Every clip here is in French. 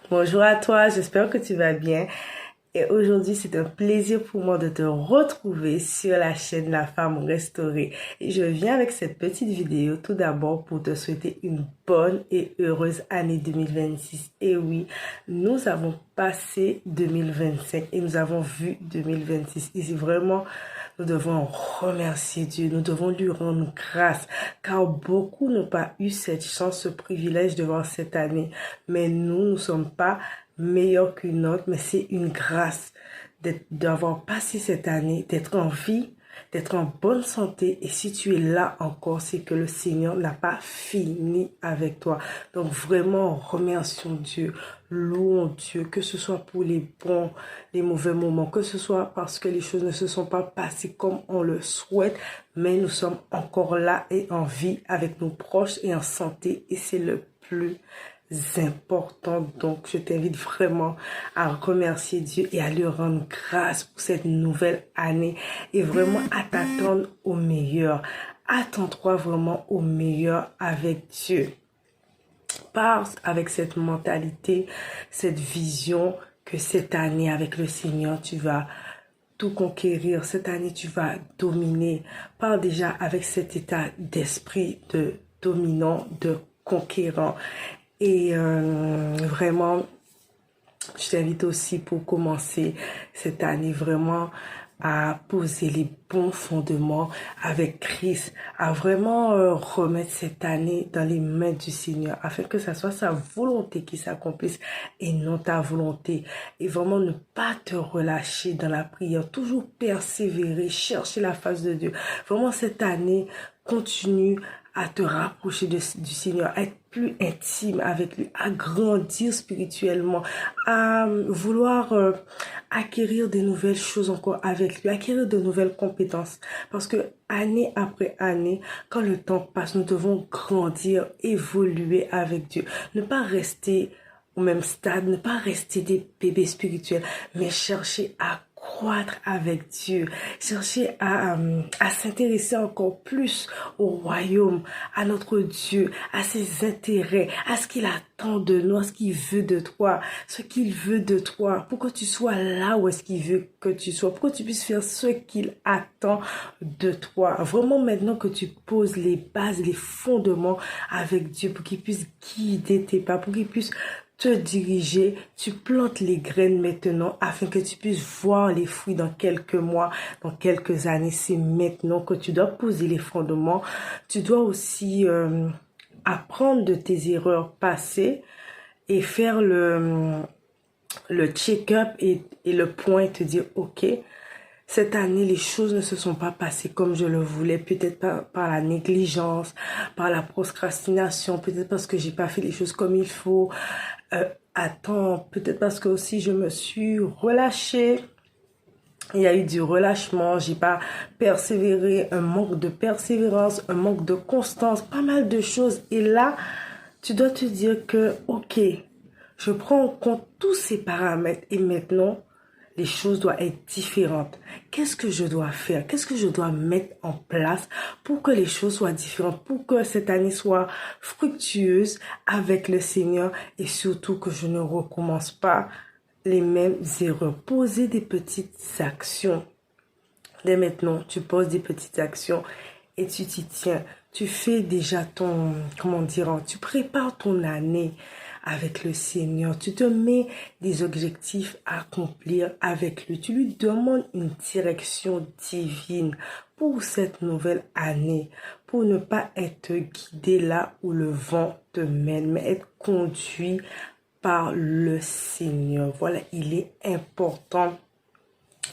Bonjour à toi, j'espère que tu vas bien. Et aujourd'hui, c'est un plaisir pour moi de te retrouver sur la chaîne La Femme Restaurée. Et je viens avec cette petite vidéo tout d'abord pour te souhaiter une bonne et heureuse année 2026. Et oui, nous avons passé 2025 et nous avons vu 2026. Et c'est vraiment, nous devons remercier Dieu, nous devons lui rendre grâce, car beaucoup n'ont pas eu cette chance, ce privilège de voir cette année. Mais nous ne sommes pas meilleurs qu'une autre, mais c'est une grâce d'avoir passé cette année, d'être en vie, d'être en bonne santé. Et si tu es là encore, c'est que le Seigneur n'a pas fini avec toi. Donc vraiment, remercions Dieu, louons Dieu, que ce soit pour les bons, les mauvais moments, que ce soit parce que les choses ne se sont pas passées comme on le souhaite, mais nous sommes encore là et en vie avec nos proches et en santé, et c'est le plus important. Donc, je t'invite vraiment à remercier Dieu et à lui rendre grâce pour cette nouvelle année et vraiment à t'attendre au meilleur. Attends-toi vraiment au meilleur avec Dieu. Pars avec cette mentalité, cette vision que cette année avec le Seigneur, tu vas tout conquérir. Cette année, tu vas dominer. Pars déjà avec cet état d'esprit de dominant, de conquérant. Et vraiment, je t'invite aussi pour commencer cette année vraiment à poser les bons fondements avec Christ, à vraiment remettre cette année dans les mains du Seigneur, afin que ça soit sa volonté qui s'accomplisse et non ta volonté. Et vraiment ne pas te relâcher dans la prière, toujours persévérer, chercher la face de Dieu. Vraiment cette année, continue à te rapprocher du Seigneur, à être plus intime avec lui, à grandir spirituellement, à vouloir acquérir de nouvelles choses encore avec lui, acquérir de nouvelles compétences. Parce que année après année, quand le temps passe, nous devons grandir, évoluer avec Dieu. Ne pas rester au même stade, ne pas rester des bébés spirituels, mais chercher à croître avec Dieu, chercher à s'intéresser encore plus au royaume, à notre Dieu, à ses intérêts, à ce qu'il attend de nous, à ce qu'il veut de toi, ce qu'il veut de toi, pour que tu sois là où est-ce qu'il veut que tu sois, pour que tu puisses faire ce qu'il attend de toi. Vraiment maintenant que tu poses les bases, les fondements avec Dieu, pour qu'il puisse guider tes pas, pour qu'il puisse te diriger, tu plantes les graines maintenant afin que tu puisses voir les fruits dans quelques mois, dans quelques années. C'est maintenant que tu dois poser les fondements. Tu dois aussi apprendre de tes erreurs passées et faire le check-up et le point, te dire, OK, cette année, les choses ne se sont pas passées comme je le voulais, peut-être par la négligence, par la procrastination, peut-être parce que j'ai pas fait les choses comme il faut. Attends, peut-être parce que aussi je me suis relâchée. Il y a eu du relâchement, j'ai pas persévéré, un manque de persévérance, un manque de constance, pas mal de choses. Et là, tu dois te dire que, OK, je prends en compte tous ces paramètres et maintenant, les choses doivent être différentes. Qu'est-ce que je dois faire? Qu'est-ce que je dois mettre en place pour que les choses soient différentes, pour que cette année soit fructueuse avec le Seigneur et surtout que je ne recommence pas les mêmes erreurs. Poser des petites actions. Dès maintenant, tu poses des petites actions et tu t'y tiens. Tu fais déjà ton, comment dire, tu prépares ton année avec le Seigneur. Tu te mets des objectifs à accomplir avec lui. Tu lui demandes une direction divine pour cette nouvelle année, pour ne pas être guidé là où le vent te mène, mais être conduit par le Seigneur. Voilà, il est important.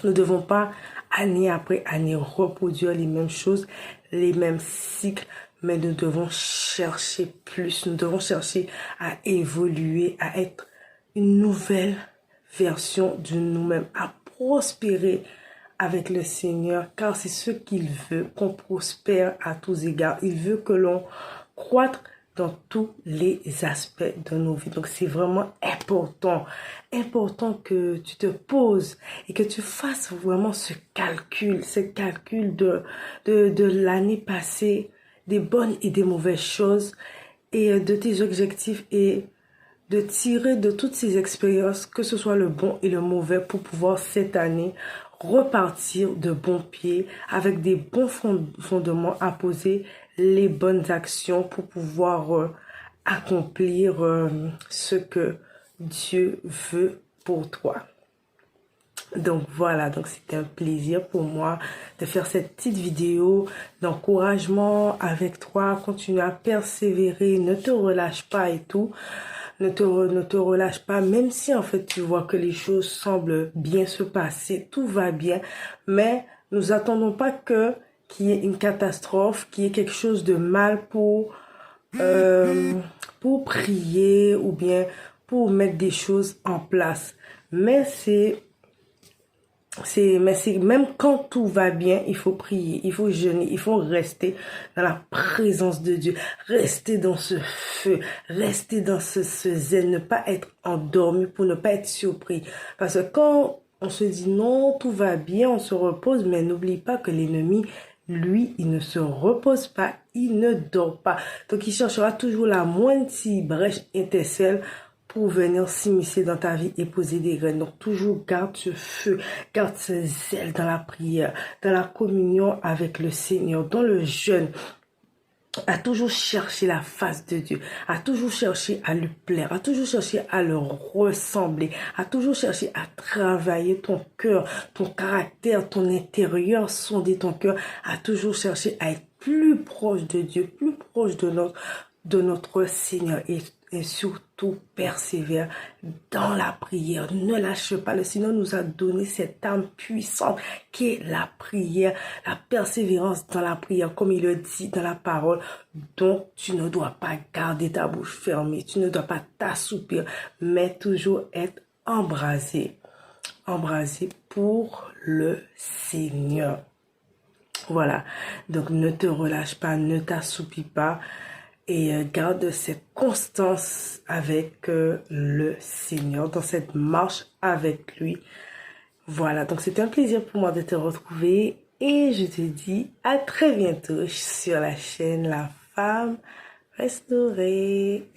Nous ne devons pas, année après année, reproduire les mêmes choses, les mêmes cycles, mais nous devons chercher plus. Nous devons chercher à évoluer, à être une nouvelle version de nous-mêmes, à prospérer avec le Seigneur, car c'est ce qu'il veut, qu'on prospère à tous égards. Il veut que l'on croître dans tous les aspects de nos vies. Donc, c'est vraiment important que tu te poses et que tu fasses vraiment ce calcul de l'année passée, des bonnes et des mauvaises choses et de tes objectifs et de tirer de toutes ces expériences, que ce soit le bon et le mauvais, pour pouvoir cette année repartir de bons pieds, avec des bons fondements, à poser les bonnes actions pour pouvoir accomplir ce que Dieu veut pour toi. Donc voilà, donc c'était un plaisir pour moi de faire cette petite vidéo d'encouragement avec toi. Continue à persévérer, ne te relâche pas et tout. Ne te relâche pas, même si en fait tu vois que les choses semblent bien se passer, tout va bien, mais nous attendons pas qu'il y ait une catastrophe, qu'il y ait quelque chose de mal pour prier ou bien pour mettre des choses en place. Mais même quand tout va bien, il faut prier, il faut jeûner, il faut rester dans la présence de Dieu, rester dans ce feu, rester dans ce zen, ne pas être endormi pour ne pas être surpris. Parce que quand on se dit non, tout va bien, on se repose, mais n'oublie pas que l'ennemi, lui, il ne se repose pas, il ne dort pas. Donc, il cherchera toujours la moindre petite brèche étincelle pour venir s'immiscer dans ta vie et poser des graines. Donc, toujours garde ce feu, garde ce zèle dans la prière, dans la communion avec le Seigneur, dans le jeûne. À toujours chercher la face de Dieu, à toujours chercher à lui plaire, à toujours chercher à le ressembler, à toujours chercher à travailler ton cœur, ton caractère, ton intérieur, sonder ton cœur, à toujours chercher à être plus proche de Dieu, plus proche de notre Seigneur, et surtout persévère dans la prière. Ne lâche pas. Le Seigneur nous a donné cette âme puissante qui est la prière, la persévérance dans la prière, comme il le dit dans la parole. Donc, tu ne dois pas garder ta bouche fermée, tu ne dois pas t'assoupir, mais toujours être embrasé pour le Seigneur. Voilà, donc ne te relâche pas, ne t'assoupis pas, et garde cette constance avec le Seigneur, dans cette marche avec lui. Voilà, donc c'était un plaisir pour moi de te retrouver, et je te dis à très bientôt sur la chaîne La Femme Restaurée.